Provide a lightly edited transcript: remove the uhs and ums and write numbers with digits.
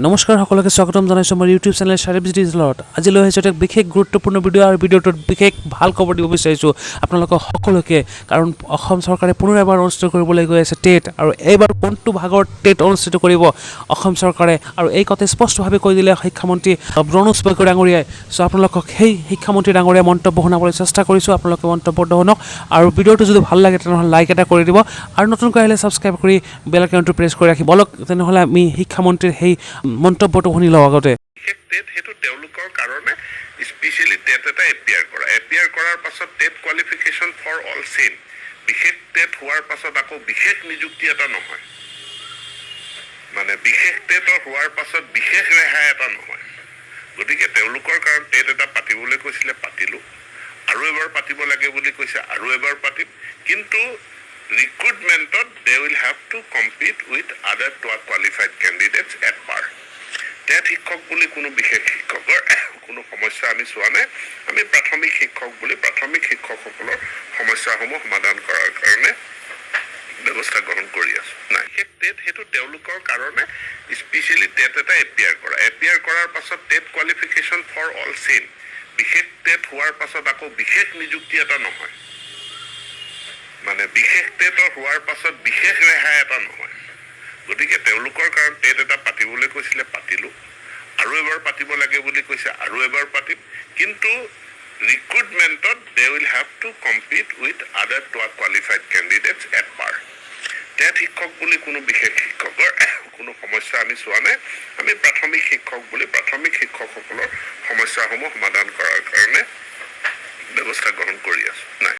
নমস্কাৰ সকলোকে স্বাগতম জনাইছোঁ মোৰ ইউটিউব চেনেল শাৰিফ ডিজিটেলত। আজি লৈ আহিছোঁ এটা বিশেষ গুৰুত্বপূৰ্ণ ভিডিঅ' আৰু ভিডিঅ'টোত বিশেষ ভাল খবৰ দিব বিচাৰিছোঁ আপোনালোকক সকলোকে, কাৰণ অসম চৰকাৰে পুনৰ এবাৰ অনুষ্ঠিত কৰিবলৈ গৈ আছে টেট, আৰু এইবাৰ কোনটো ভাগৰ টেট অনুষ্ঠিত কৰিব অসম চৰকাৰে, আৰু এই কথা স্পষ্টভাৱে কৈ দিলে শিক্ষামন্ত্ৰী ৰণোজ পেগু ডাঙৰীয়াই। চ' আপোনালোকক সেই শিক্ষামন্ত্ৰী ডাঙৰীয়াৰ মন্তব্য শুনাবলৈ চেষ্টা কৰিছোঁ। আপোনালোকে মন্তব্যটো শুনক, আৰু ভিডিঅ'টো যদি ভাল লাগে তেনেহ'লে লাইক এটা কৰি দিব, আৰু নতুনকৈ আহিলে ছাবস্ক্ৰাইব কৰি বেল আইকনটো প্ৰেছ কৰি ৰাখিব। বলক তেনেহ'লে আমি শিক্ষামন্ত্ৰীৰ সেই মন্তব্যটো শুনি লওঁ আগতে। সেইটো তেওঁলোকৰ কাৰণে স্পেচিয়েলি টেট এটা এপিয়াৰ কৰাৰ পাছত টেট কোৱালিফিকেশ্যন ফৰ অল চেম। বিশেষ টেট হোৱাৰ পাছত আকৌ বিশেষ নিযুক্তি এটা নহয়, মানে বিশেষ টেটৰ হোৱাৰ পাছত বিশেষ ৰেহাই এটা নহয়। গতিকে তেওঁলোকৰ কাৰণ টেট এটা পাতিবলৈ কৈছিলে, পাতিলোঁ, আৰু এবাৰ পাতিব লাগে বুলি কৈছে, আৰু এবাৰ পাতিম। কিন্তু ৰিক্ৰুটমেণ্টত they will have to compete with other qualified candidates at par. TET শিক্ষক বুলি কোনো বিশেষ শিক্ষকৰ কোনো সমস্যা আমি চোৱা নাই। আমি প্ৰাথমিক শিক্ষক বুলি প্ৰাথমিক শিক্ষকসকলৰ সমস্যাসমূহ সমাধান কৰাৰ কাৰণে ব্যৱস্থা গ্ৰহণ কৰি আছো। নাই, সেই টেট সেইটো তেওঁলোকৰ কাৰণে স্পেচিয়েলি টেট এটা এপিয়াৰ কৰাৰ পাছত টেট কোৱালিফিকেশ্যন ফৰ অল চেম। বিশেষ টেট হোৱাৰ পাছত আকৌ বিশেষ নিযুক্তি এটা নহয়, মানে বিশেষ টেটৰ হোৱাৰ পাছত বিশেষ ৰেহাই এটা নহয়। গতিকে তেওঁলোকৰ কাৰণ টেট এটা পাতিবলৈ কৈছিলে, পাতিলোঁ, আৰু এবাৰ পাতিব লাগে বুলি কৈছে, আৰু এবাৰ পাতিম। কিন্তু ৰিক্ৰুটমেণ্টত they will have to compete with other qualified candidates at par. TET শিক্ষক বুলি কোনো বিশেষ শিক্ষকৰ কোনো সমস্যা আমি চোৱা নাই। আমি প্ৰাথমিক শিক্ষক বুলি প্ৰাথমিক শিক্ষকসকলৰ সমস্যাসমূহ সমাধান কৰাৰ কাৰণে ব্যৱস্থা গ্ৰহণ কৰি আছো। নাই।